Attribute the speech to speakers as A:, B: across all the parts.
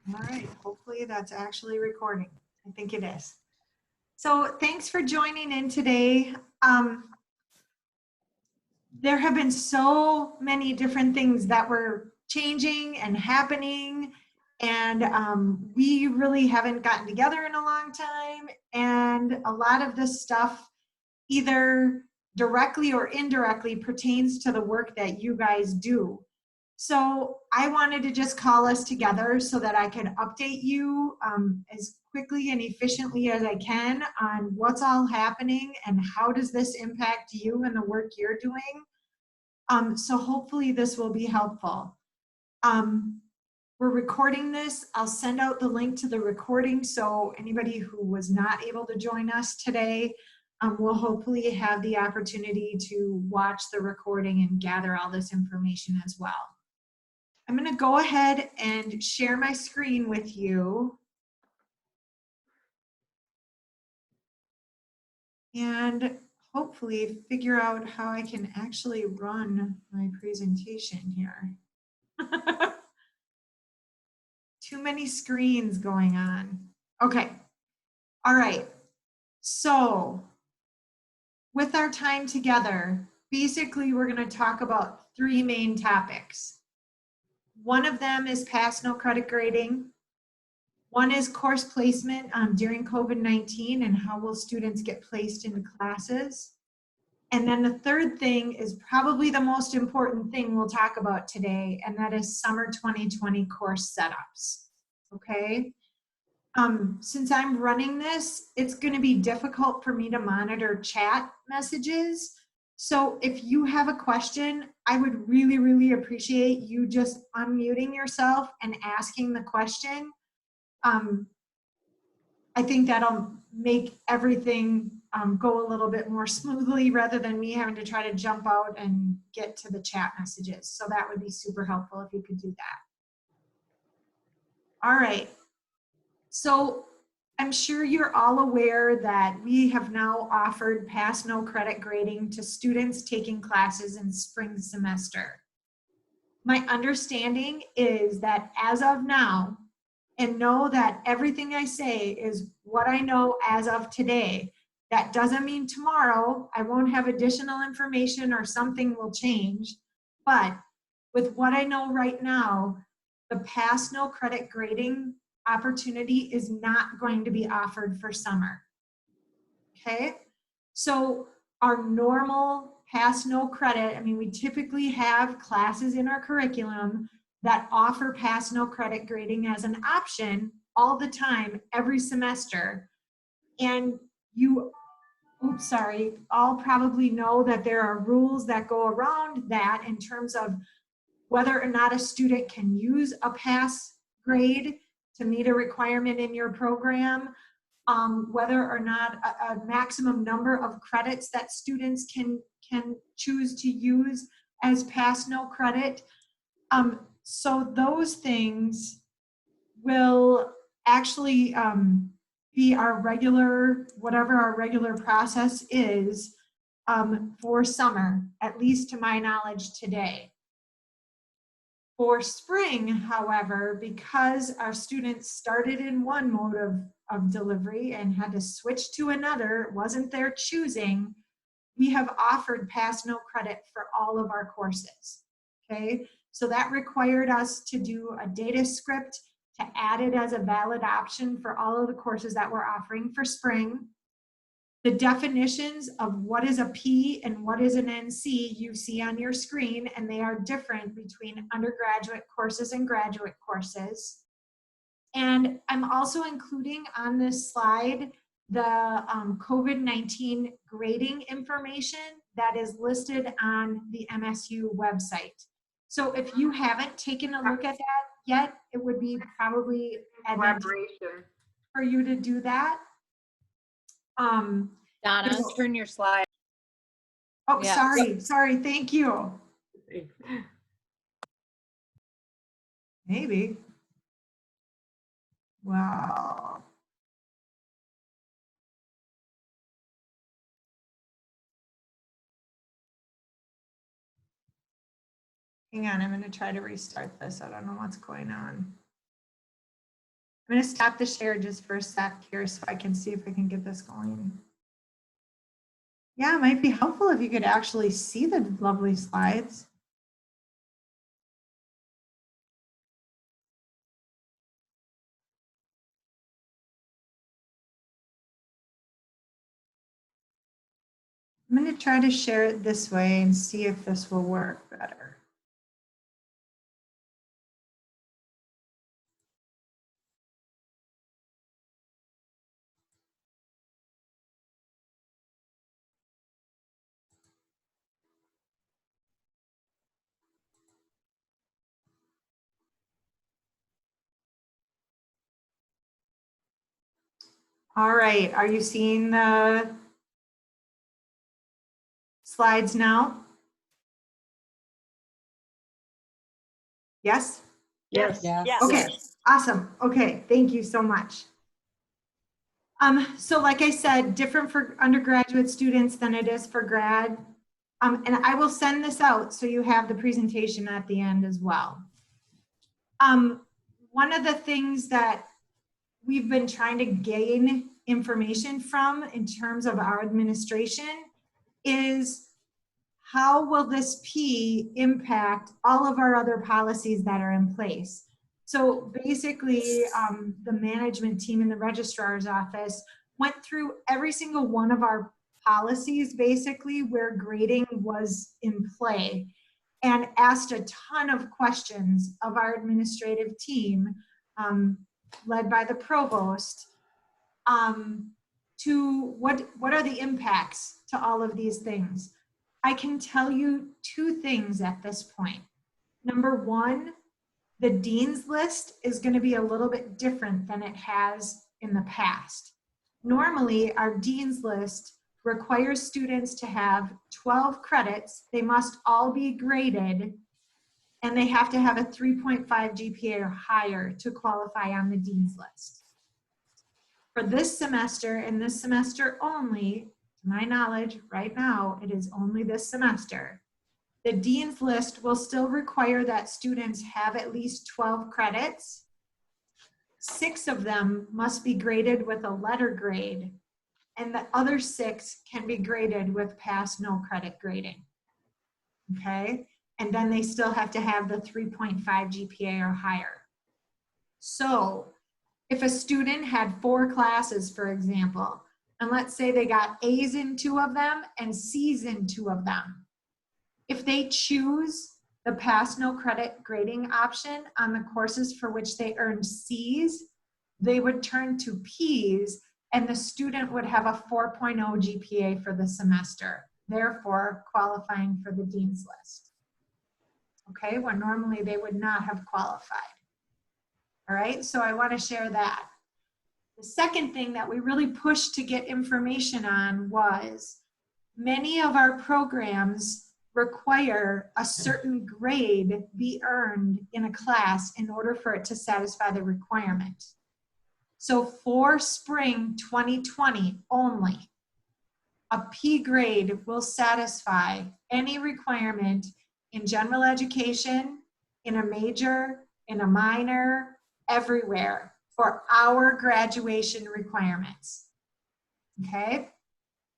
A: All right, hopefully that's actually recording. I think it is. So thanks for joining in today. There have been so many different things that were changing and happening, and we really haven't gotten together in a long time. And a lot of this stuff either directly or indirectly pertains to the work that you guys do. So I wanted to just call us together so that I could update you as quickly and efficiently as I can on what's all happening and how does this impact you and the work you're doing. So hopefully this will be helpful. Um, we're recording this. I'll send out the link to the recording so anybody who was not able to join us today will hopefully have the opportunity to watch the recording and gather all this information as well. I'm going to go ahead and share my screen with you. And hopefully figure out how I can actually run my presentation here. Too many screens going on. Okay. All right. So with our time together, basically we're going to talk about three main topics. One of them is pass no credit grading. One is course placement during COVID-19 and how will students get placed into classes. And then the third thing is probably the most important thing we'll talk about today, and that is summer 2020 course setups, okay? Since I'm running this, it's gonna be difficult for me to monitor chat messages. So if you have a question, I would really, really appreciate you just unmuting yourself and asking the question. I think that'll make everything go a little bit more smoothly rather than me having to try to jump out and get to the chat messages. So that would be super helpful if you could do that. All right. So I'm sure you're all aware that we have now offered pass no credit grading to students taking classes in spring semester. My understanding is that as of now, and know that everything I say is what I know as of today. That doesn't mean tomorrow I won't have additional information or something will change. But with what I know right now, the pass no credit grading opportunity is not going to be offered for summer. Okay? So our normal pass no credit, I mean, we typically have classes in our curriculum that offer pass no credit grading as an option all the time, every semester. And you, oops, sorry, all probably know that there are rules that go around that in terms of whether or not a student can use a pass grade to meet a requirement in your program, whether or not a maximum number of credits that students can choose to use as pass no credit. So those things will actually be our regular, whatever our regular process is for summer, at least to my knowledge today. For spring, however, because our students started in one mode of delivery and had to switch to another, it wasn't their choosing, we have offered pass no credit for all of our courses, okay? So that required us to do a data script to add it as a valid option for all of the courses that we're offering for spring. The definitions of what is a P and what is an NC you see on your screen, and they are different between undergraduate courses and graduate courses. And I'm also including on this slide the COVID-19 grading information that is listed on the MSU website. So if you haven't taken a look at that yet, it would be probably advantageous for you to do that.
B: Donna, turn your slide.
A: Oh, yeah. Sorry, thank you. Maybe. Wow. Hang on, I'm going to try to restart this. I don't know what's going on. I'm going to stop the share just for a sec here so I can see if I can get this going. Yeah, it might be helpful if you could actually see the lovely slides. I'm going to try to share it this way and see if this will work better. All right, are you seeing the slides now? Yes?
C: Yes.
B: Yes.
A: Okay, awesome. Okay, thank you so much. So like I said, different for undergraduate students than it is for grad. And I will send this out so you have the presentation at the end as well. One of the things that we've been trying to gain information from in terms of our administration is how will this P impact all of our other policies that are in place? So basically, the management team in the registrar's office went through every single one of our policies, basically where grading was in play, and asked a ton of questions of our administrative team, led by the provost, to what are the impacts to all of these things. I can tell you two things at this point. Number one, the dean's list is going to be a little bit different than it has in the past. Normally, our dean's list requires students to have 12 credits. They must all be graded, and they have to have a 3.5 GPA or higher to qualify on the dean's list. For this semester and this semester only, to my knowledge, right now, it is only this semester. The dean's list will still require that students have at least 12 credits. 6 of them must be graded with a letter grade, and the other 6 can be graded with pass no credit grading. Okay? And then they still have to have the 3.5 GPA or higher. So if a student had 4 classes, for example, and let's say they got A's in 2 of them and C's in 2 of them, if they choose the pass no credit grading option on the courses for which they earned C's, they would turn to P's, and the student would have a 4.0 GPA for the semester, therefore qualifying for the dean's list. Okay, where normally they would not have qualified. All right, so I want to share that. The second thing that we really pushed to get information on was many of our programs require a certain grade be earned in a class in order for it to satisfy the requirement. So for spring 2020 only, a P grade will satisfy any requirement in general education, in a major, in a minor, everywhere for our graduation requirements. Okay?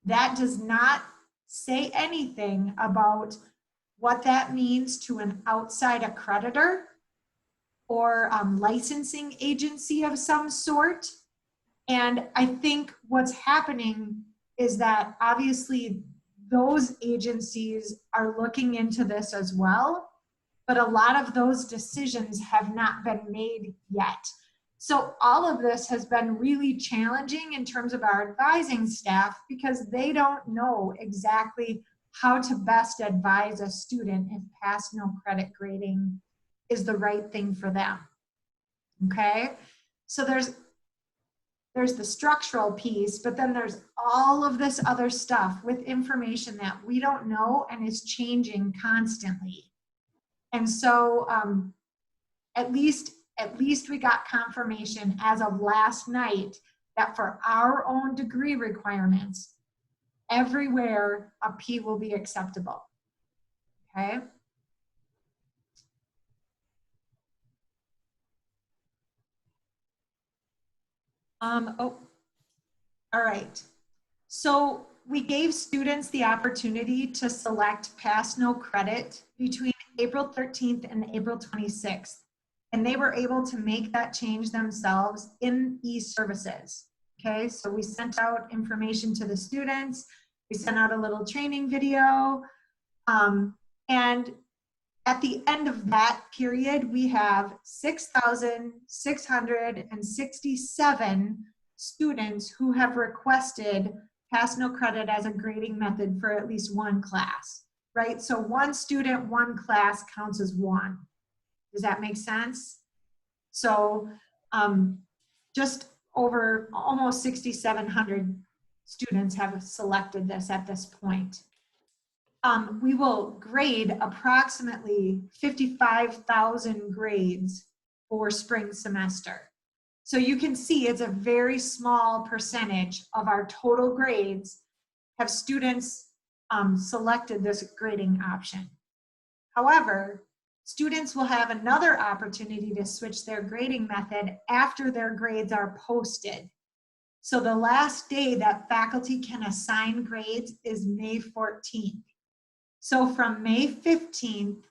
A: That does not say anything about what that means to an outside accreditor or licensing agency of some sort. And I think what's happening is that obviously those agencies are looking into this as well, but a lot of those decisions have not been made yet. So all of this has been really challenging in terms of our advising staff because they don't know exactly how to best advise a student if pass no credit grading is the right thing for them. Okay, so there's the structural piece, but then there's all of this other stuff with information that we don't know and is changing constantly. And so at least we got confirmation as of last night that for our own degree requirements, everywhere a P will be acceptable. Okay. Oh, all right. So we gave students the opportunity to select pass no credit between April 13th and April 26th. And they were able to make that change themselves in e-services. Okay, so we sent out information to the students. We sent out a little training video. And at the end of that period, we have 6,667 students who have requested pass no credit as a grading method for at least one class, right? So one student, one class counts as one. Does that make sense? So just over almost 6,700 students have selected this at this point. We will grade approximately 55,000 grades for spring semester. So you can see it's a very small percentage of our total grades have students selected this grading option. However, students will have another opportunity to switch their grading method after their grades are posted. So the last day that faculty can assign grades is May 14th. So from May 15th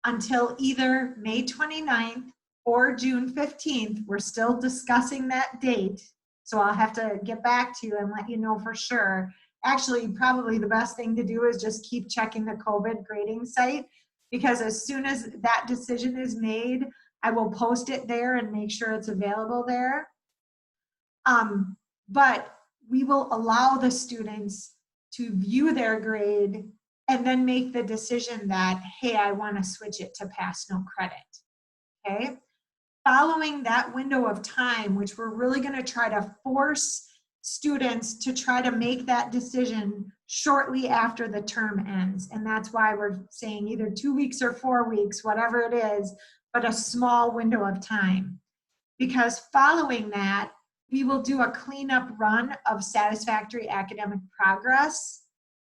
A: until either May 29th or June 15th, we're still discussing that date. So I'll have to get back to you and let you know for sure. Actually, probably the best thing to do is just keep checking the COVID grading site, because as soon as that decision is made, I will post it there and make sure it's available there. But we will allow the students to view their grade and then make the decision that, hey, I want to switch it to pass no credit, okay? Following that window of time, which we're really going to try to force students to try to make that decision shortly after the term ends. And that's why we're saying either 2 weeks or 4 weeks, whatever it is, but a small window of time. Because following that, we will do a cleanup run of satisfactory academic progress.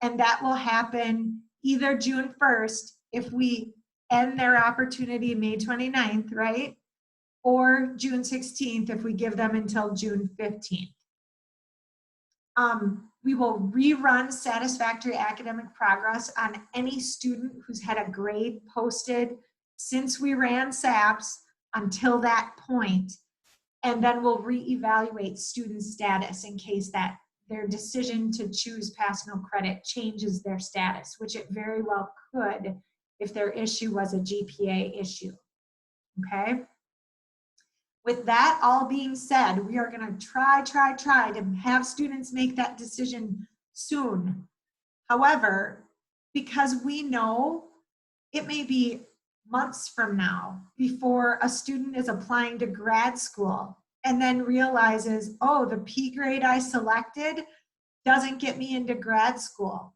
A: And that will happen either June 1st, if we end their opportunity May 29th, right? Or June 16th, if we give them until June 15th. We will rerun satisfactory academic progress on any student who's had a grade posted since we ran SAPS until that point. And then we'll reevaluate student status in case that their decision to choose pass no credit changes their status, which it very well could if their issue was a GPA issue, okay? With that all being said, we are gonna try to have students make that decision soon. However, because we know it may be months from now before a student is applying to grad school and then realizes, oh, the P grade I selected doesn't get me into grad school.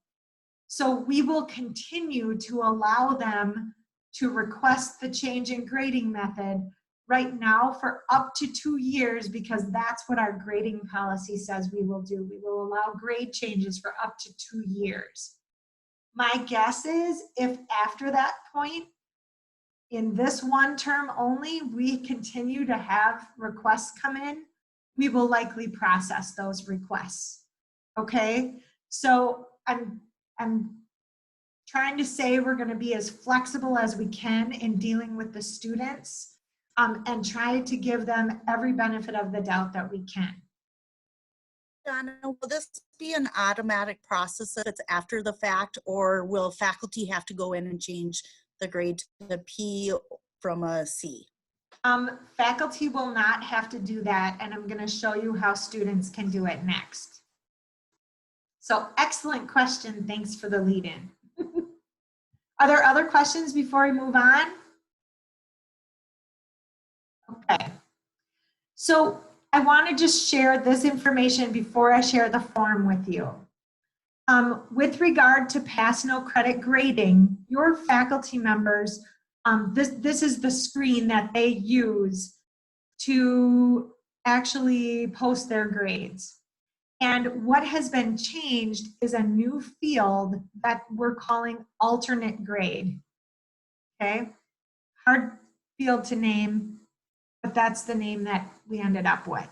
A: So we will continue to allow them to request the change in grading method right now for up to 2 years, because that's what our grading policy says we will do. We will allow grade changes for up to 2 years. My guess is if after that point, in this one term only, we continue to have requests come in, we will likely process those requests. Okay, so I'm trying to say we're going to be as flexible as we can in dealing with the students, and try to give them every benefit of the doubt that we can.
C: Donna, will this be an automatic process if it's after the fact, or will faculty have to go in and change the grade to the P from a C?
A: Faculty will not have to do that, and I'm going to show you how students can do it next. So excellent question. Thanks for the lead in. Are there other questions before we move on? Okay. So I want to just share this information before I share the form with you. With regard to pass no credit grading, your faculty members, this is the screen that they use to actually post their grades. And what has been changed is a new field that we're calling alternate grade. Okay, hard field to name, but that's the name that we ended up with.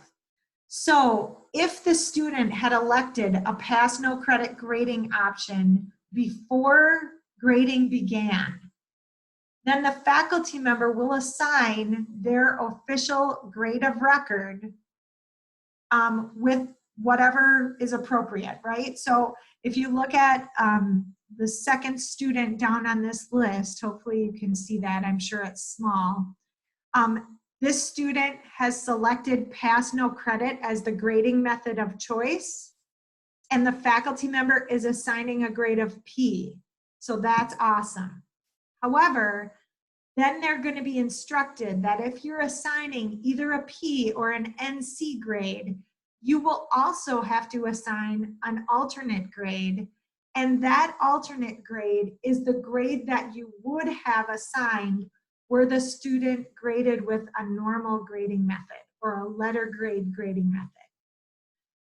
A: So if the student had elected a pass no credit grading option before grading began, then the faculty member will assign their official grade of record with whatever is appropriate, right? So if you look at the second student down on this list, hopefully you can see that, I'm sure it's small. This student has selected pass no credit as the grading method of choice, and the faculty member is assigning a grade of P. So that's awesome. However, then they're going to be instructed that if you're assigning either a P or an NC grade, you will also have to assign an alternate grade. And that alternate grade is the grade that you would have assigned were the student graded with a normal grading method or a letter grade grading method.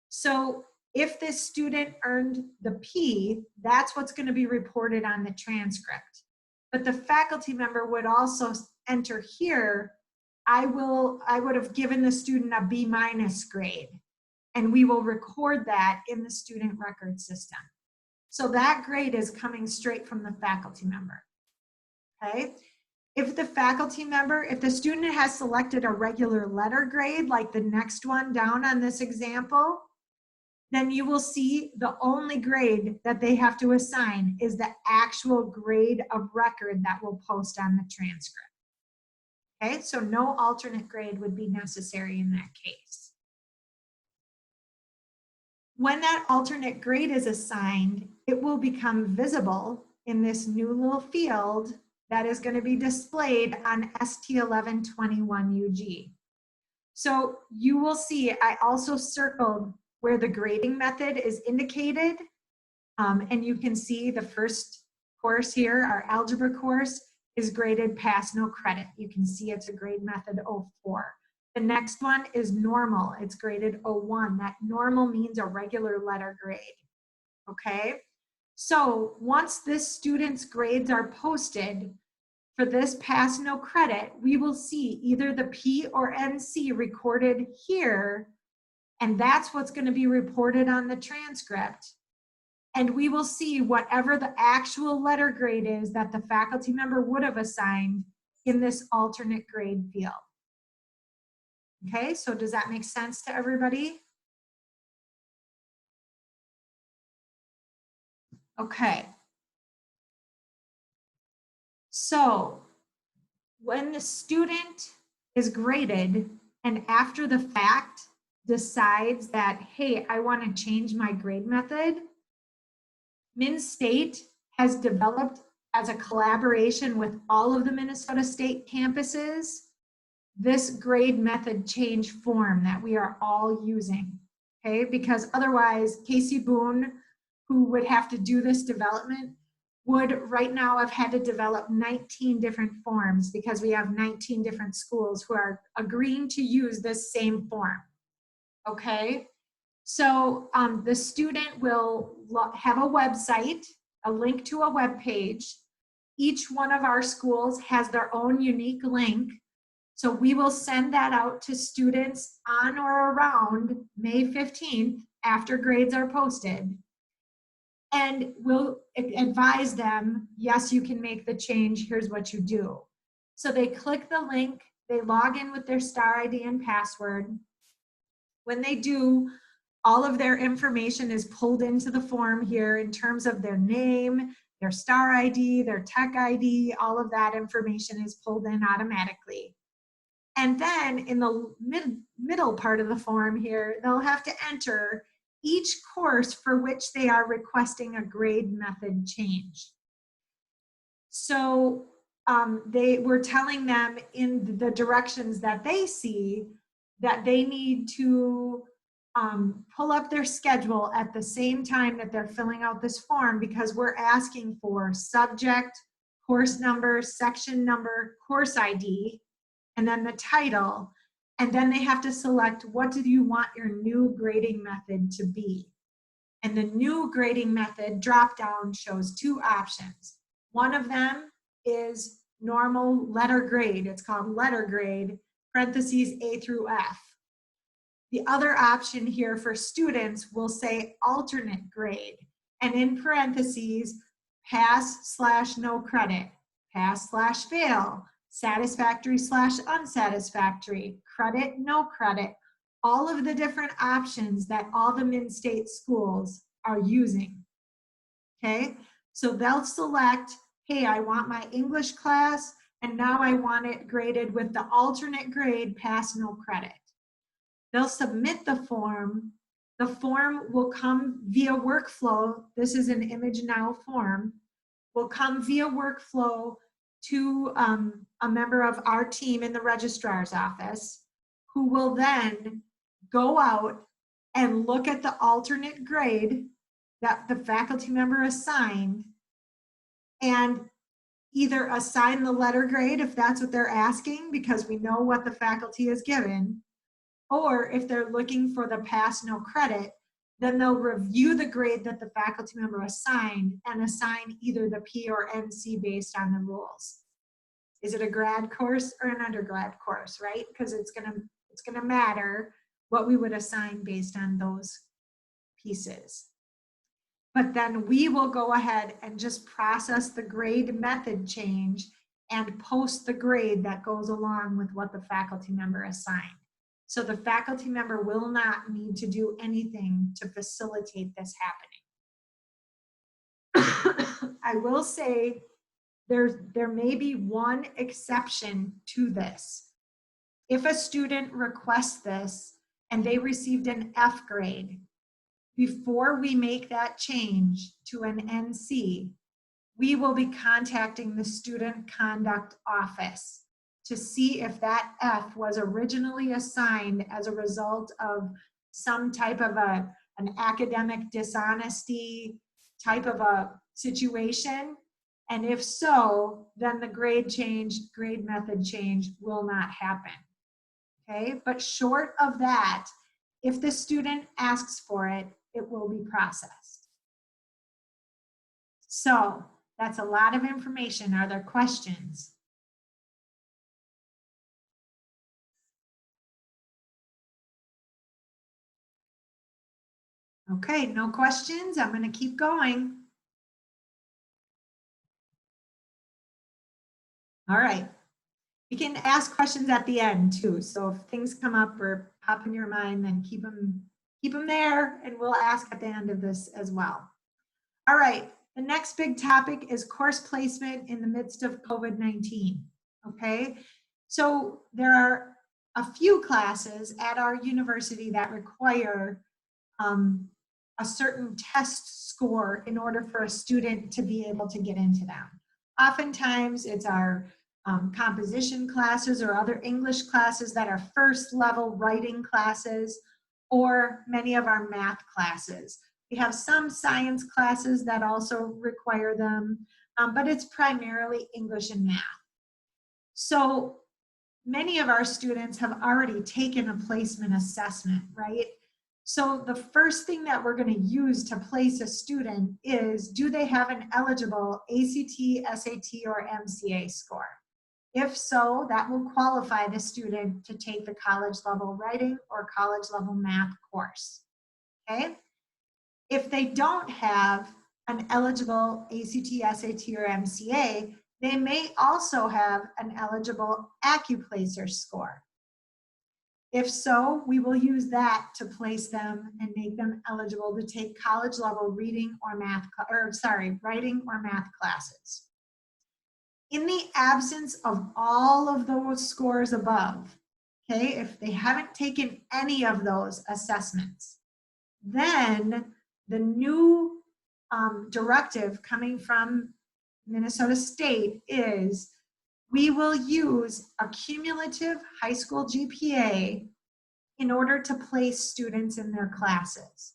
A: So if this student earned the P, that's what's going to be reported on the transcript. But the faculty member would also enter here, I would have given the student a B- grade, and we will record that in the student record system. So that grade is coming straight from the faculty member, okay? If the student has selected a regular letter grade, like the next one down on this example, then you will see the only grade that they have to assign is the actual grade of record that will post on the transcript. Okay, so no alternate grade would be necessary in that case. When that alternate grade is assigned, it will become visible in this new little field that is going to be displayed on ST1121UG. So you will see, I also circled where the grading method is indicated. And you can see the first course here, our algebra course, is graded pass no credit. You can see it's a grade method 04. The next one is normal. It's graded 01. That normal means a regular letter grade. Okay? So once this student's grades are posted, for this pass no credit, we will see either the P or NC recorded here, and that's what's going to be reported on the transcript. And we will see whatever the actual letter grade is that the faculty member would have assigned in this alternate grade field. Okay, so does that make sense to everybody? Okay. So when the student is graded and after the fact decides that, hey, I want to change my grade method, MnState has developed, as a collaboration with all of the Minnesota State campuses, this grade method change form that we are all using, okay? Because otherwise, Casey Boone, who would have to do this development, would right now have had to develop 19 different forms because we have 19 different schools who are agreeing to use this same form, okay? So the student will have a website, a link to a web page. Each one of our schools has their own unique link. So we will send that out to students on or around May 15th after grades are posted. And we'll advise them, yes, you can make the change, here's what you do. So they click the link, they log in with their star ID and password. When they do, all of their information is pulled into the form here in terms of their name, their star ID, their tech ID, all of that information is pulled in automatically. And then in the middle part of the form here, they'll have to enter each course for which they are requesting a grade method change. So they were telling them in the directions that they see that they need to pull up their schedule at the same time that they're filling out this form, because we're asking for subject, course number, section number, course ID, and then the title. And then they have to select, what do you want your new grading method to be? And the new grading method drop-down shows two options. One of them is normal letter grade. It's called letter grade, parentheses A through F. The other option here for students will say alternate grade, and in parentheses, pass/no credit, pass/fail, satisfactory/unsatisfactory, credit, no credit, all of the different options that all the Mid-State schools are using. Okay, so they'll select, hey, I want my English class, and now I want it graded with the alternate grade, pass, no credit. They'll submit the form. The form will come via workflow. This is an ImageNow form. Will come via workflow to a member of our team in the registrar's office, who will then go out and look at the alternate grade that the faculty member assigned and either assign the letter grade if that's what they're asking, because we know what the faculty is given, or if they're looking for the pass no credit, then they'll review the grade that the faculty member assigned and assign either the P or NC based on the rules. Is it a grad course or an undergrad course, right? Because it's gonna matter what we would assign based on those pieces. But then we will go ahead and just process the grade method change and post the grade that goes along with what the faculty member assigned. So the faculty member will not need to do anything to facilitate this happening. I will say there may be one exception to this. If a student requests this and they received an F grade, before we make that change to an NC, we will be contacting the student conduct office to see if that F was originally assigned as a result of some type of an academic dishonesty type of a situation. And if so, then the grade method change will not happen. Okay, but short of that, if the student asks for it, it will be processed. So that's a lot of information. Are there questions? Okay, no questions. I'm going to keep going. All right. You can ask questions at the end too. So if things come up or pop in your mind, then keep them there, and we'll ask at the end of this as well. All right, the next big topic is course placement in the midst of COVID-19, okay? So there are a few classes at our university that require a certain test score in order for a student to be able to get into them. Oftentimes it's our composition classes or other English classes that are first level writing classes, or many of our math classes. We have some science classes that also require them, but it's primarily English and math. So many of our students have already taken a placement assessment, right? So the first thing that we're going to use to place a student is, do they have an eligible ACT, SAT, or MCA score? If so, that will qualify the student to take the college level writing or college level math course, okay? If they don't have an eligible ACT, SAT, or MCA, they may also have an eligible AccuPlacer score. If so, we will use that to place them and make them eligible to take college level writing or math classes. In the absence of all of those scores above, okay, if they haven't taken any of those assessments, then the new directive coming from Minnesota State is we will use a cumulative high school GPA in order to place students in their classes.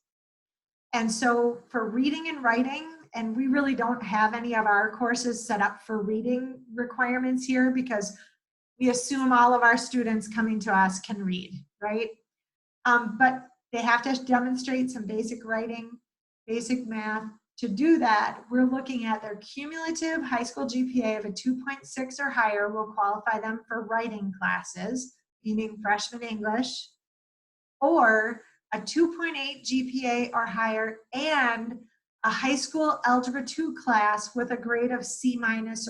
A: And so for reading and writing, and we really don't have any of our courses set up for reading requirements here because we assume all of our students coming to us can read, right? But they have to demonstrate some basic writing, basic math. To do that, we're looking at their cumulative high school GPA of a 2.6 or higher will qualify them for writing classes, meaning freshman English, or a 2.8 GPA or higher, and a high school Algebra 2 class with a grade of C-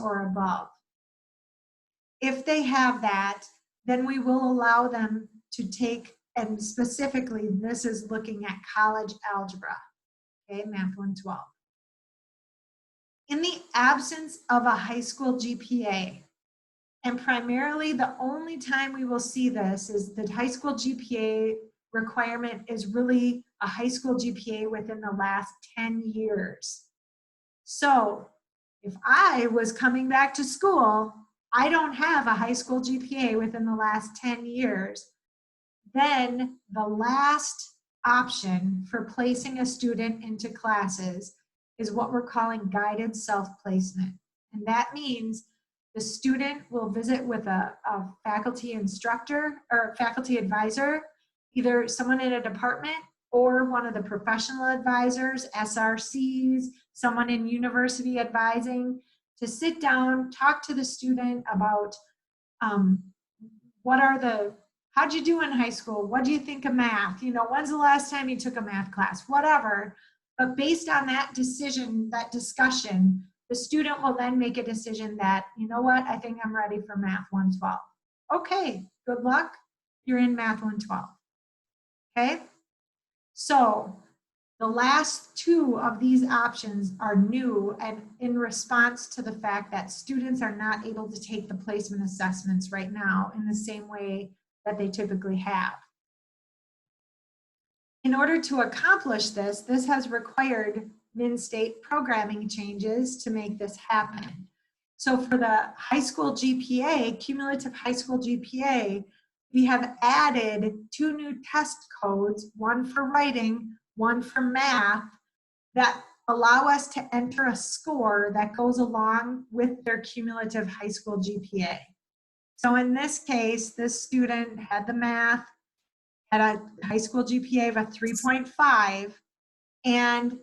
A: or above. If they have that, then we will allow them to take, and specifically, this is looking at college algebra, okay, Math 112. In the absence of a high school GPA, and primarily the only time we will see this is the high school GPA requirement is really a high school GPA within the last 10 years. So if I was coming back to school, I don't have a high school GPA within the last 10 years, then the last option for placing a student into classes is what we're calling guided self-placement. And that means the student will visit with a faculty instructor or faculty advisor, either someone in a department or one of the professional advisors, SRCs, someone in university advising, to sit down, talk to the student about how'd you do in high school? What do you think of math? You know, when's the last time you took a math class? Whatever. But based on that decision, that discussion, the student will then make a decision that, you know what, I think I'm ready for Math 112. Okay, good luck. You're in Math 112. Okay? So the last two of these options are new and in response to the fact that students are not able to take the placement assessments right now in the same way that they typically have. In order to accomplish this, this has required Min-State programming changes to make this happen. So for the high school GPA, cumulative high school GPA, we have added 2 new test codes, one for writing, one for math, that allow us to enter a score that goes along with their cumulative high school GPA. So in this case, this student had the math, had a high school GPA of a 3.5, and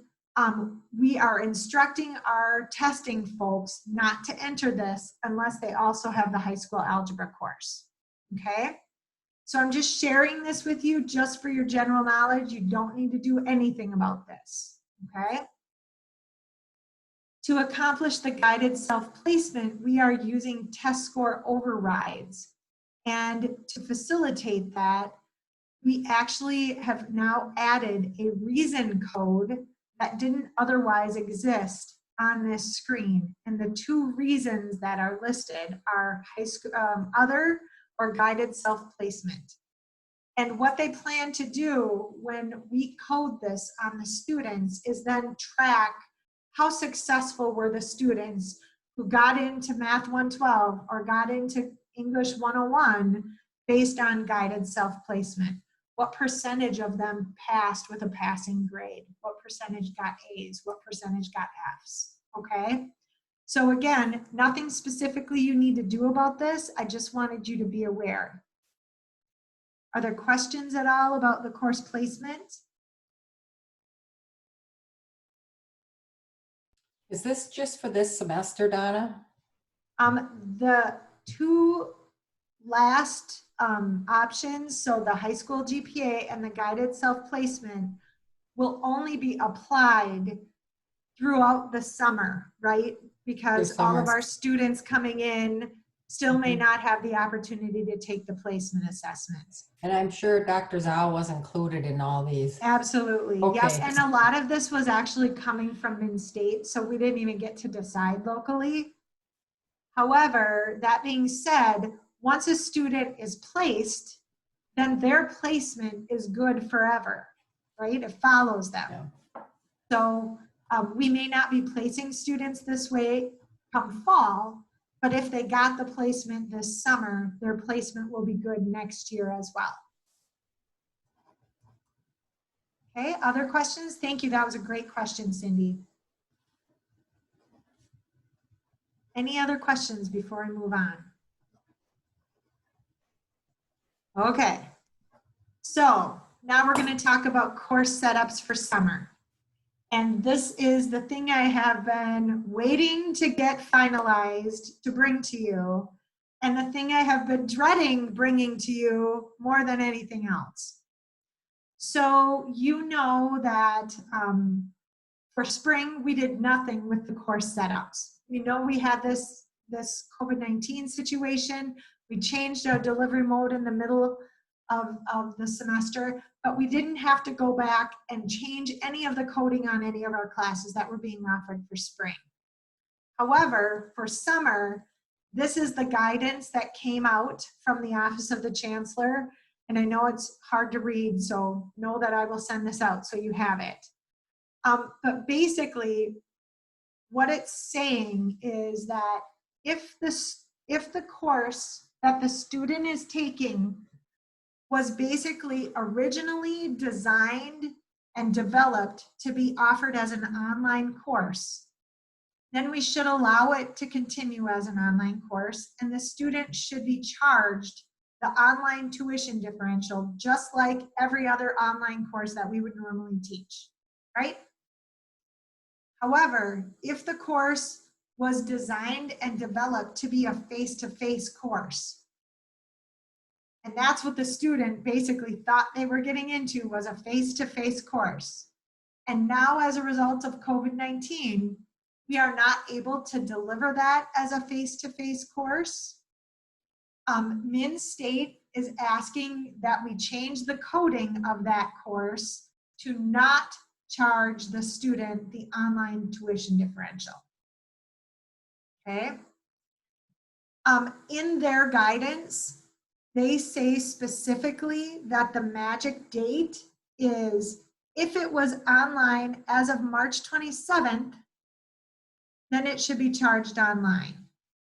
A: we are instructing our testing folks not to enter this unless they also have the high school algebra course, okay? So I'm just sharing this with you just for your general knowledge. You don't need to do anything about this, okay? To accomplish the guided self-placement, we are using test score overrides. And to facilitate that, we actually have now added a reason code that didn't otherwise exist on this screen. And the 2 reasons that are listed are high school, other or guided self-placement. And what they plan to do when we code this on the students is then track how successful were the students who got into Math 112 or got into English 101 based on guided self-placement. What percentage of them passed with a passing grade? What percentage got A's? What percentage got F's? Okay? So again, nothing specifically you need to do about this. I just wanted you to be aware. Are there questions at all about the course placement?
D: Is this just for this semester, Donna?
A: The 2 last options, so the high school GPA and the guided self-placement, will only be applied throughout the summer, right? Because all of our students coming in still may not have the opportunity to take the placement assessments.
D: And I'm sure Dr. Zhao was included in all these.
A: Absolutely,
D: Okay.
A: yes, and a lot of this was actually coming from Min-State, so we didn't even get to decide locally. However, that being said, once a student is placed, then their placement is good forever, right? It follows them.
D: Yeah.
A: So we may not be placing students this way come fall, but if they got the placement this summer, their placement will be good next year as well. Okay, other questions? Thank you, that was a great question, Cindy. Any other questions before I move on? Okay, so now we're going to talk about course setups for summer. And this is the thing I have been waiting to get finalized to bring to you, and the thing I have been dreading bringing to you more than anything else. So you know that for spring, we did nothing with the course setups. We know we had this COVID-19 situation. We changed our delivery mode in the middle of the semester, but we didn't have to go back and change any of the coding on any of our classes that were being offered for spring. However, for summer, this is the guidance that came out from the Office of the Chancellor. And I know it's hard to read, so know that I will send this out so you have it. But basically, what it's saying is that if the course that the student is taking was basically originally designed and developed to be offered as an online course, then we should allow it to continue as an online course, and the student should be charged the online tuition differential, just like every other online course that we would normally teach, right? However, if the course was designed and developed to be a face-to-face course, and that's what the student basically thought they were getting into, was a face-to-face course. And now, as a result of COVID-19, we are not able to deliver that as a face-to-face course. Min State is asking that we change the coding of that course to not charge the student the online tuition differential. Okay. In their guidance, they say specifically that the magic date is if it was online as of March 27th, then it should be charged online.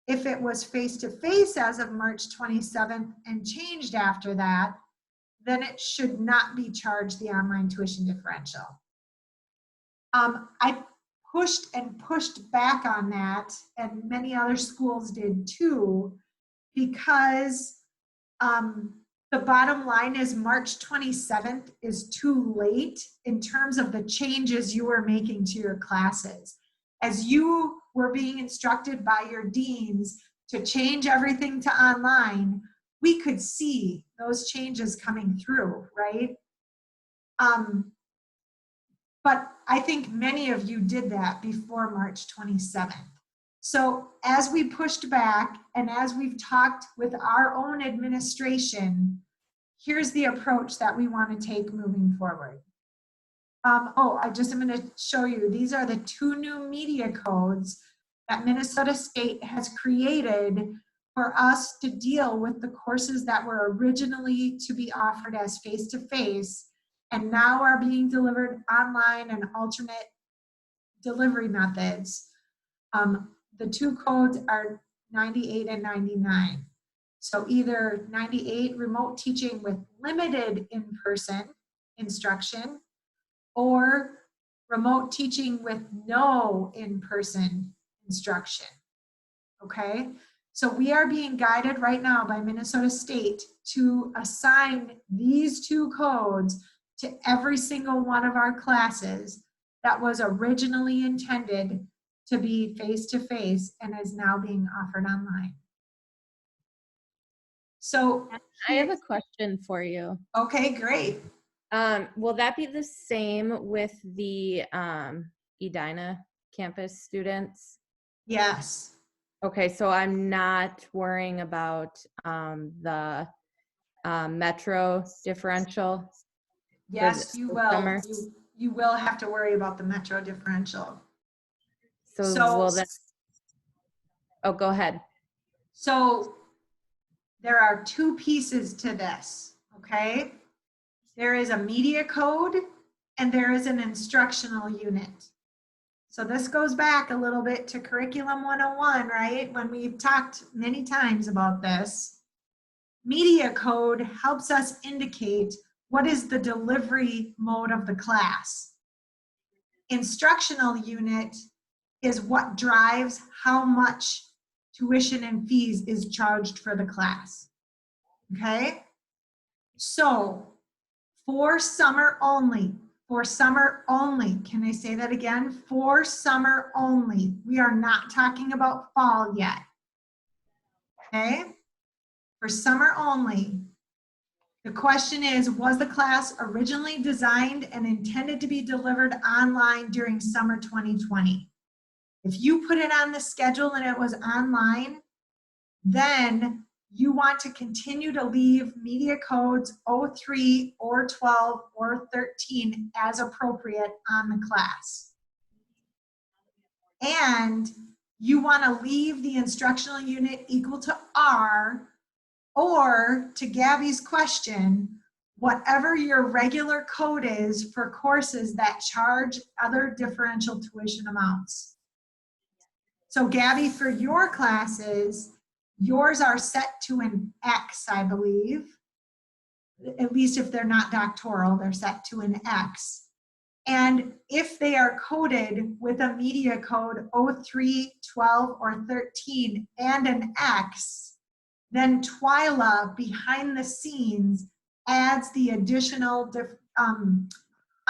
A: If it was face-to-face as of March 27th and changed after that, then it should not be charged the online tuition differential. I pushed and pushed back on that, and many other schools did too, because the bottom line is March 27th is too late in terms of the changes you are making to your classes. As you were being instructed by your deans to change everything to online, we could see those changes coming through, right? But I think many of you did that before March 27th. So as we pushed back and as we've talked with our own administration, here's the approach that we want to take moving forward. I'm going to show you, these are the 2 new media codes that Minnesota State has created for us to deal with the courses that were originally to be offered as face-to-face and now are being delivered online and alternate delivery methods. The 2 codes are 98 and 99. So either 98, remote teaching with limited in-person instruction, or remote teaching with no in-person instruction, okay? So we are being guided right now by Minnesota State to assign these 2 codes to every single one of our classes that was originally intended to be face-to-face and is now being offered online. So
B: I have a question for you.
A: okay, great.
B: Will that be the same with the Edina campus students?
A: Yes.
B: Okay, so I'm not worrying about the metro differential.
A: Yes, you will.
B: Summer.
A: You will have to worry about the metro differential.
B: So will that? Oh, go ahead.
A: So there are 2 pieces to this, okay? There is a media code and there is an instructional unit. So this goes back a little bit to Curriculum 101, right? When we've talked many times about this. Media code helps us indicate what is the delivery mode of the class. Instructional unit is what drives how much tuition and fees is charged for the class, okay? So for summer only, can I say that again? For summer only, we are not talking about fall yet, okay? For summer only, The question is, was the class originally designed and intended to be delivered online during summer 2020? If you put it on the schedule and it was online, then you want to continue to leave media codes 03 or 12 or 13 as appropriate on the class. And you want to leave the instructional unit equal to R, or to Gabby's question, whatever your regular code is for courses that charge other differential tuition amounts. So Gabby, for your classes, yours are set to an X, I believe. At least if they're not doctoral, they're set to an X. And if they are coded with a media code 03, 12, or 13 and an X, then Twyla behind the scenes adds the additional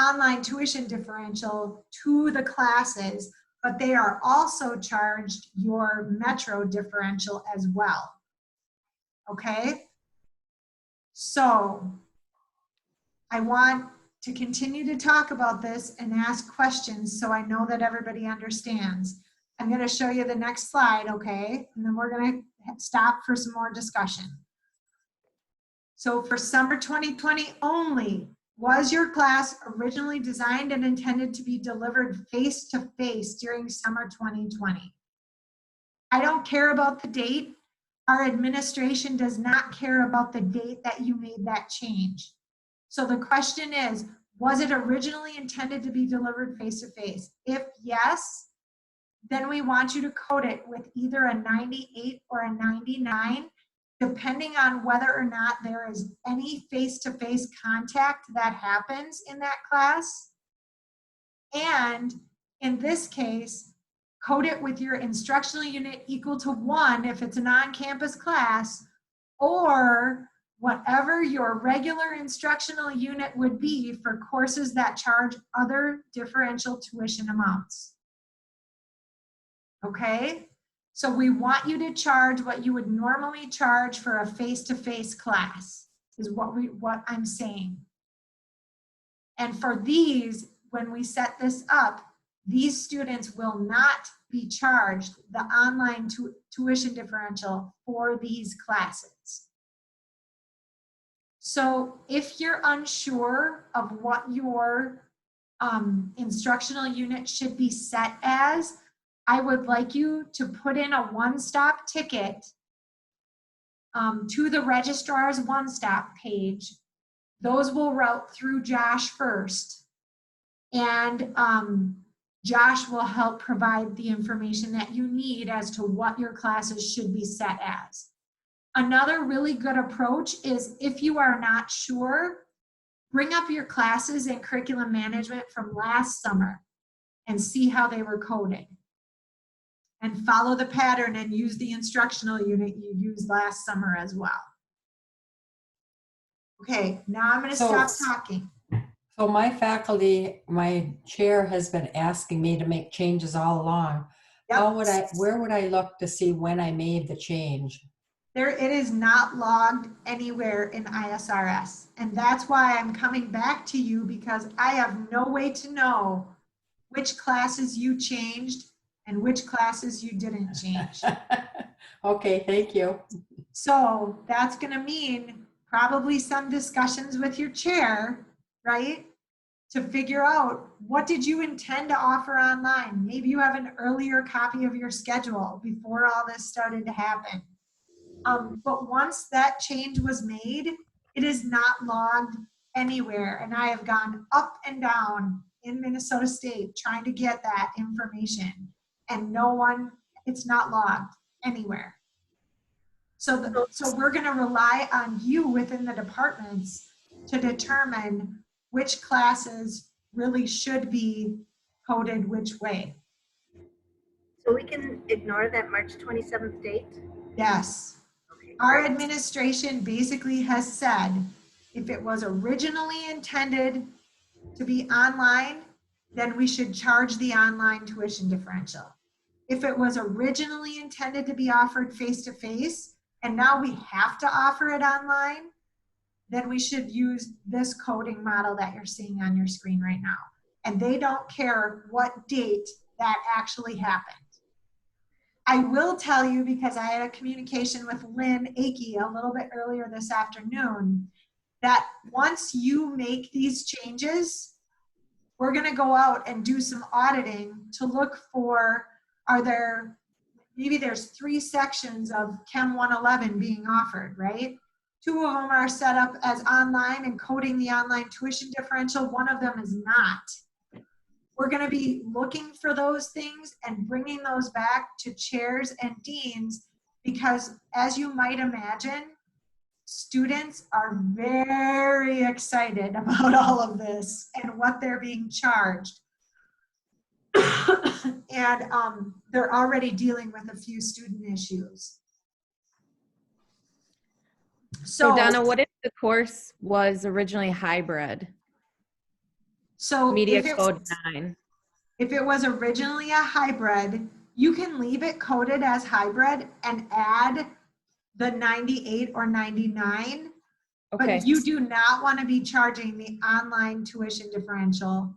A: online tuition differential to the classes, but they are also charged your Metro differential as well. Okay? So I want to continue to talk about this and ask questions so I know that everybody understands. I'm going to show you the next slide, okay? And then we're going to stop for some more discussion. So for summer 2020 only, was your class originally designed and intended to be delivered face-to-face during summer 2020? I don't care about the date. Our administration does not care about the date that you made that change. So the question is, was it originally intended to be delivered face-to-face? If yes, then we want you to code it with either a 98 or a 99, depending on whether or not there is any face-to-face contact that happens in that class. And in this case, code it with your instructional unit equal to 1 if it's an on-campus class, or whatever your regular instructional unit would be for courses that charge other differential tuition amounts. Okay? So we want you to charge what you would normally charge for a face-to-face class, is what I'm saying. And for these, when we set this up, these students will not be charged the online tuition differential for these classes. So if you're unsure of what your instructional unit should be set as, I would like you to put in a one-stop ticket to the registrar's one-stop page. Those will route through Josh first. And Josh will help provide the information that you need as to what your classes should be set as. Another really good approach is, if you are not sure, bring up your classes in curriculum management from last summer and see how they were coded. And follow the pattern and use the instructional unit you used last summer as well. Okay, now I'm going to stop talking.
D: So my faculty, my chair has been asking me to make changes all along.
A: Yep.
D: Where would I look to see when I made the change?
A: It is not logged anywhere in ISRS. And that's why I'm coming back to you, because I have no way to know which classes you changed and which classes you didn't change.
D: Okay, thank you.
A: So that's going to mean probably some discussions with your chair, right? To figure out, what did you intend to offer online? Maybe you have an earlier copy of your schedule before all this started to happen. But once that change was made, it is not logged anywhere. And I have gone up and down in Minnesota State trying to get that information. And it's not logged anywhere. So we're going to rely on you within the departments to determine which classes really should be coded which way.
E: So we can ignore that March 27th date?
A: Yes.
E: Okay,
A: Our
E: great.
A: administration basically has said, if it was originally intended to be online, then we should charge the online tuition differential. If it was originally intended to be offered face-to-face, and now we have to offer it online, then we should use this coding model that you're seeing on your screen right now. And they don't care what date that actually happened. I will tell you, because I had a communication with Lynn Akey a little bit earlier this afternoon, that once you make these changes, we're going to go out and do some auditing to look for, maybe there's 3 sections of Chem 111 being offered, right? 2 of them are set up as online and coding the online tuition differential. 1 of them is not. We're going to be looking for those things and bringing those back to chairs and deans, because as you might imagine, students are very excited about all of this and what they're being charged. And they're already dealing with a few student issues.
B: So Donna, what if the course was originally hybrid?
A: So
B: Media
A: if it
B: Code
A: was,
B: 9.
A: If it was originally a hybrid, you can leave it coded as hybrid and add the 98 or 99.
B: Okay.
A: But you do not want to be charging the online tuition differential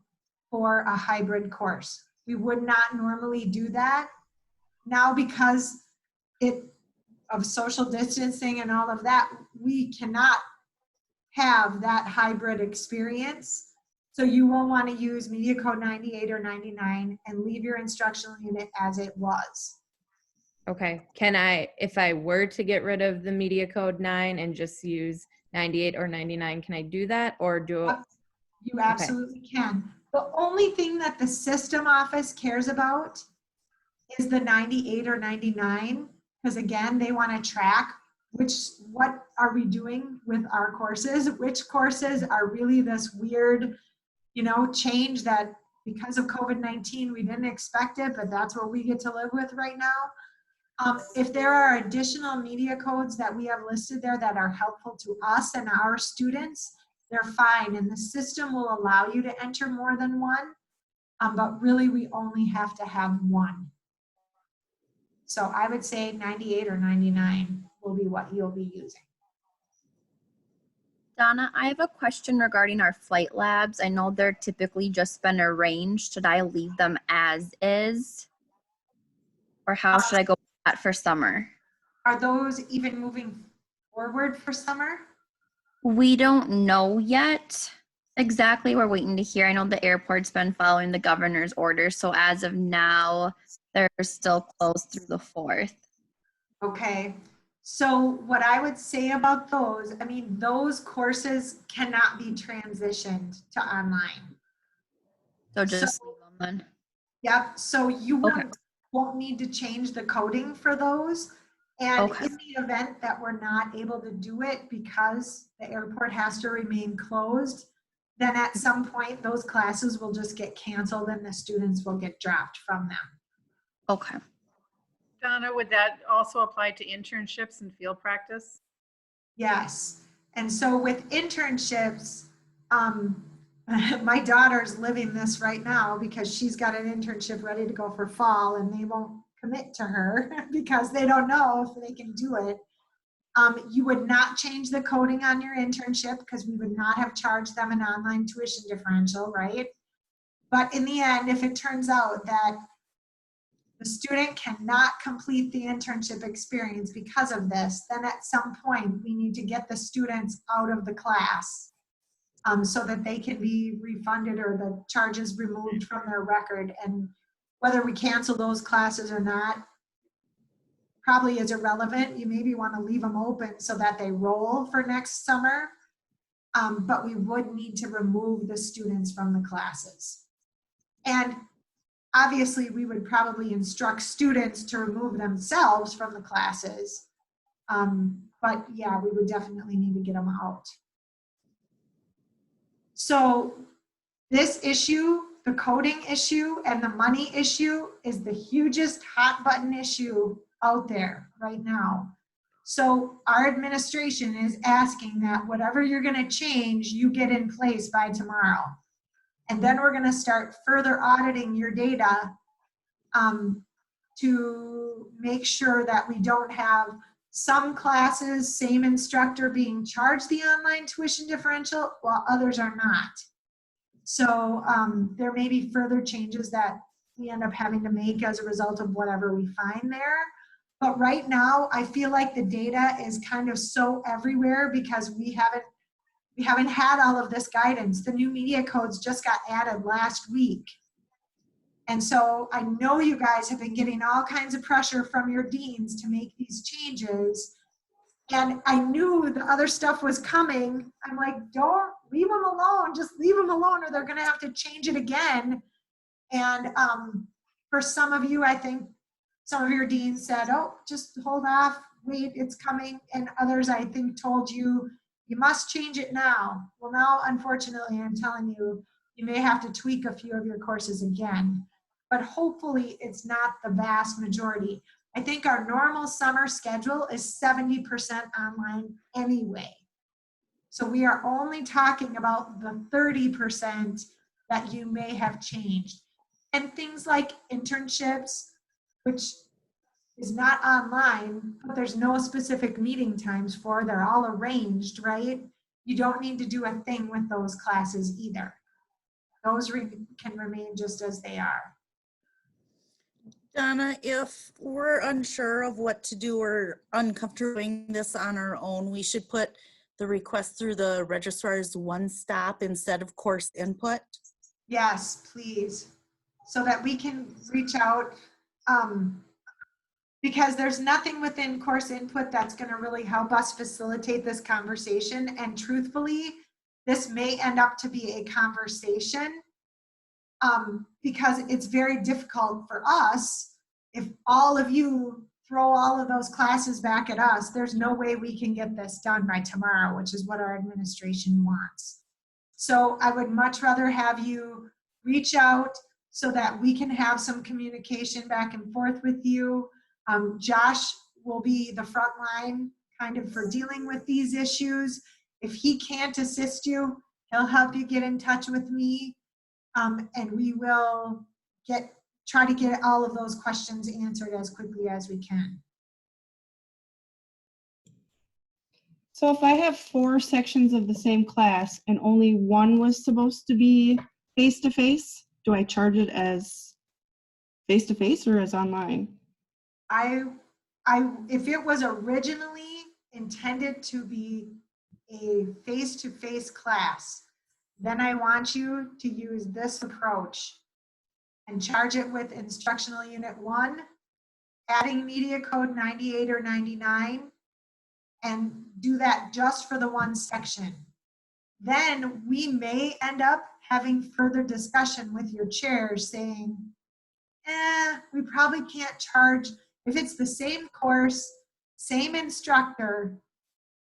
A: for a hybrid course. We would not normally do that. Now, because of social distancing and all of that, we cannot have that hybrid experience. So you will want to use Media Code 98 or 99 and leave your instructional unit as it was.
B: Okay. Can I, if I were to get rid of the Media Code 9 and just use 98 or 99, can I do that? Or do
A: You absolutely can. The only thing that the system office cares about is the 98 or 99, because again, they want to track what are we doing with our courses, which courses are really this weird, change that because of COVID-19, we didn't expect it, but that's what we get to live with right now. If there are additional media codes that we have listed there that are helpful to us and our students, they're fine. And the system will allow you to enter more than one, but really we only have to have one. So I would say 98 or 99 will be what you'll be using.
F: Donna, I have a question regarding our flight labs. I know they're typically just been arranged. Should I leave them as is? Or how should I go with that for summer?
A: Are those even moving forward for summer?
F: We don't know yet exactly. We're waiting to hear. I know the airport's been following the governor's orders. So as of now, they're still closed through the 4th.
A: Okay. So what I would say about those, those courses cannot be transitioned to online.
F: So just leave them then.
A: Yep. So you
F: Okay.
A: won't need to change the coding for those. And
F: Okay.
A: in the event that we're not able to do it because the airport has to remain closed, then at some point those classes will just get canceled and the students will get dropped from them.
F: Okay.
G: Donna, would that also apply to internships and field practice?
A: Yes. And so with internships, my daughter's living this right now because she's got an internship ready to go for fall and they won't commit to her because they don't know if they can do it. You would not change the coding on your internship because we would not have charged them an online tuition differential, right? But in the end, if it turns out that the student cannot complete the internship experience because of this, then at some point we need to get the students out of the class so that they can be refunded or the charges removed from their record. And whether we cancel those classes or not probably is irrelevant. You maybe want to leave them open so that they roll for next summer, but we would need to remove the students from the classes. And obviously, we would probably instruct students to remove themselves from the classes. But yeah, we would definitely need to get them out. So this issue, the coding issue and the money issue, is the hugest hot button issue out there right now. So our administration is asking that whatever you're going to change, you get in place by tomorrow. And then we're going to start further auditing your data to make sure that we don't have some classes, same instructor being charged the online tuition differential, while others are not. So there may be further changes that we end up having to make as a result of whatever we find there. But right now, I feel like the data is kind of so everywhere because we haven't had all of this guidance. The new media codes just got added last week. And so I know you guys have been getting all kinds of pressure from your deans to make these changes. And I knew the other stuff was coming. I'm like, don't leave them alone. Just leave them alone or they're going to have to change it again. And for some of you, I think some of your deans said, oh, just hold off, wait, it's coming. And others, I think, told you, you must change it now. Well, now, unfortunately, I'm telling you, you may have to tweak a few of your courses again. But hopefully, it's not the vast majority. I think our normal summer schedule is 70% online anyway. So we are only talking about the 30% that you may have changed. And things like internships, which is not online, but there's no specific meeting times for, they're all arranged, right? You don't need to do a thing with those classes either. Those can remain just as they are.
C: Donna, if we're unsure of what to do or uncomfortable doing this on our own, we should put the request through the registrar's one stop instead of course input.
A: Yes, please. So that we can reach out, because there's nothing within course input that's going to really help us facilitate this conversation. And truthfully, this may end up to be a conversation because it's very difficult for us. If all of you throw all of those classes back at us, there's no way we can get this done by tomorrow, which is what our administration wants. So I would much rather have you reach out so that we can have some communication back and forth with you. Josh will be the front line kind of for dealing with these issues. If he can't assist you, he'll help you get in touch with me. And we will try to get all of those questions answered as quickly as we can.
H: So if I have 4 sections of the same class and only one was supposed to be face-to-face, do I charge it as face-to-face or as online?
A: If it was originally intended to be a face-to-face class, then I want you to use this approach and charge it with instructional unit 1, adding media code 98 or 99, and do that just for the one section. Then we may end up having further discussion with your chairs saying, we probably can't charge, if it's the same course, same instructor,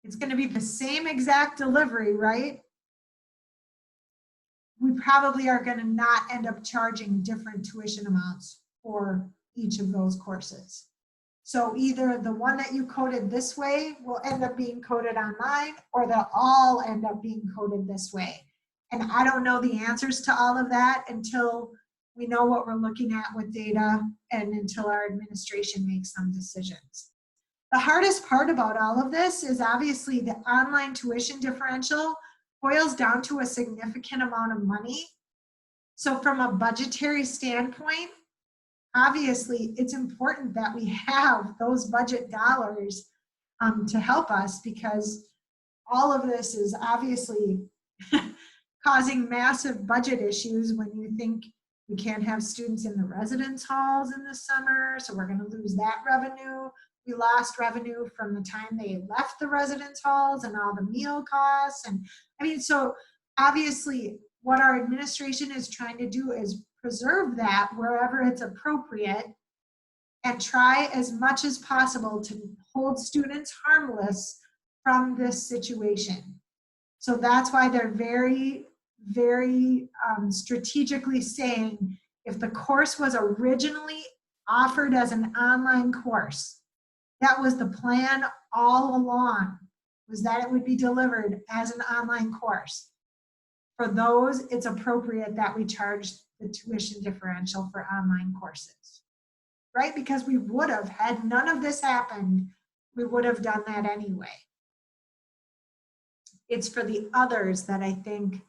A: it's going to be the same exact delivery, right? We probably are going to not end up charging different tuition amounts for each of those courses. So either the one that you coded this way will end up being coded online, or they'll all end up being coded this way. And I don't know the answers to all of that until we know what we're looking at with data and until our administration makes some decisions. The hardest part about all of this is obviously the online tuition differential boils down to a significant amount of money. So from a budgetary standpoint, obviously it's important that we have those budget dollars to help us, because all of this is obviously causing massive budget issues when you think we can't have students in the residence halls in the summer, so we're going to lose that revenue. We lost revenue from the time they left the residence halls and all the meal costs. And I mean, so obviously what our administration is trying to do is preserve that wherever it's appropriate and try as much as possible to hold students harmless from this situation. So that's why they're very, very strategically saying if the course was originally offered as an online course, that was the plan all along, was that it would be delivered as an online course. For those, it's appropriate that we charge the tuition differential for online courses, right? Because we would have, had none of this happened, we would have done that anyway. It's for the others that I think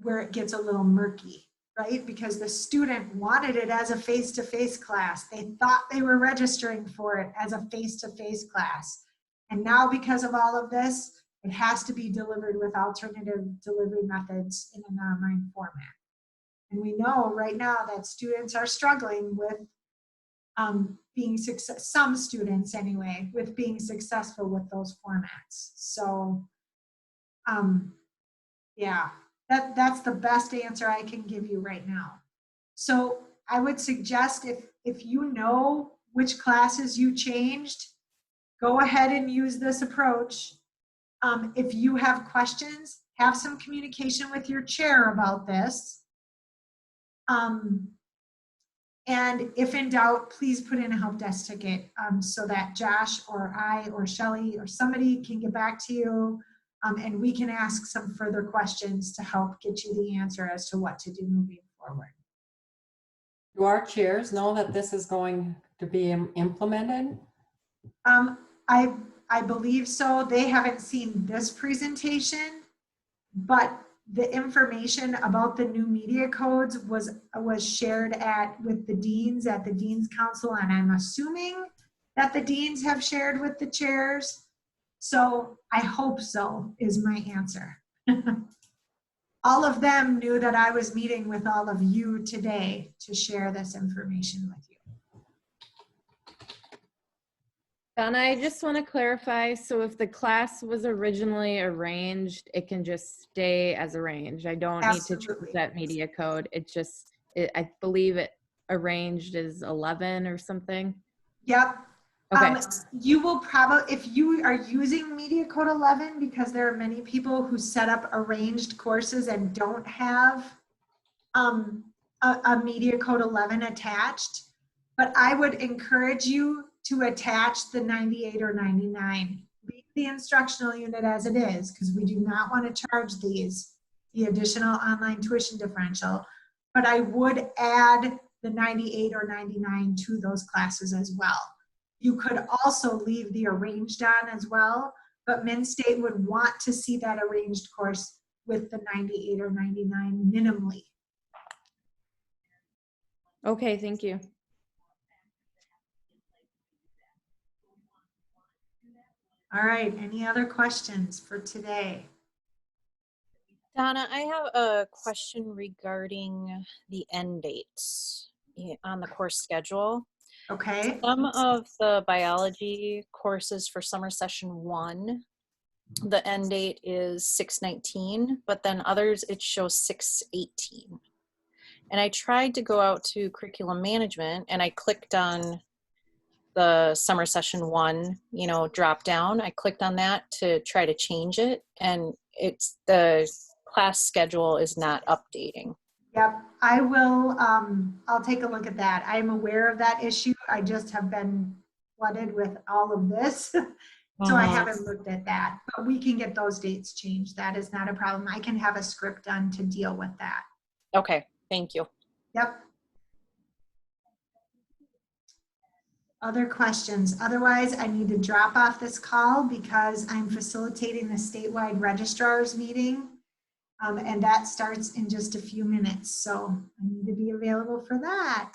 A: where it gets a little murky, right? Because the student wanted it as a face-to-face class. They thought they were registering for it as a face-to-face class. And now because of all of this, it has to be delivered with alternative delivery methods in an online format. And we know right now that students are struggling with being some students anyway, with being successful with those formats. So yeah, that's the best answer I can give you right now. So I would suggest if you know which classes you changed, go ahead and use this approach. If you have questions, have some communication with your chair about this. And if in doubt, please put in a help desk ticket so that Josh or I or Shelly or somebody can get back to you and we can ask some further questions to help get you the answer as to what to do moving forward.
D: Do our chairs know that this is going to be implemented?
A: I believe so. They haven't seen this presentation, but the information about the new media codes was shared with the deans at the Dean's Council, and I'm assuming that the deans have shared with the chairs. So I hope so is my answer. All of them knew that I was meeting with all of you today to share this information with you.
B: Donna, I just want to clarify, so if the class was originally arranged, it can just stay as arranged. I don't need to
A: Absolutely.
B: change that media code. I believe it arranged is 11 or something.
A: Yep.
B: Okay.
A: You will probably, if you are using Media Code 11, because there are many people who set up arranged courses and don't have a Media Code 11 attached, but I would encourage you to attach the 98 or 99. Leave the instructional unit as it is, because we do not want to charge the additional online tuition differential, but I would add the 98 or 99 to those classes as well. You could also leave the arranged on as well, but Minn State would want to see that arranged course with the 98 or 99 minimally.
B: Okay, thank you.
A: All right, any other questions for today?
I: Donna, I have a question regarding the end dates on the course schedule.
A: Okay.
I: Some of the biology courses for summer session 1, the end date is 6/19, but then others it shows 6/18. And I tried to go out to curriculum management and I clicked on the summer session 1, drop down. I clicked on that to try to change it, and it's the class schedule is not updating.
A: Yep, I will, I'll take a look at that. I'm aware of that issue. I just have been flooded with all of this. So I haven't looked at that, but we can get those dates changed. That is not a problem. I can have a script done to deal with that.
I: Okay, thank you.
A: Yep. Other questions? Otherwise, I need to drop off this call because I'm facilitating the statewide registrars meeting. And that starts in just a few minutes. So I need to be available for that.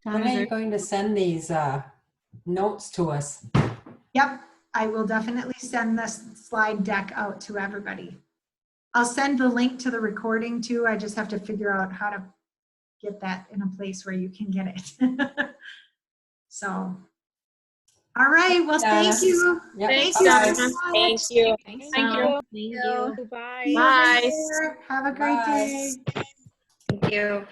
D: When are you going to send these notes to us?
A: Yep, I will definitely send this slide deck out to everybody. I'll send the link to the recording too. I just have to figure out how to get that in a place where you can get it. So, all right. Well, thank you.
D: Yep.
A: Thank
D: Bye.
A: you. so much.
I: Thank you.
B: Thanks,
I: Thank
B: Donna.
I: you.
F: Thank you.
I: Bye.
A: See you
I: Bye.
A: later. Have a great
D: Bye.
A: day.
F: Thank you.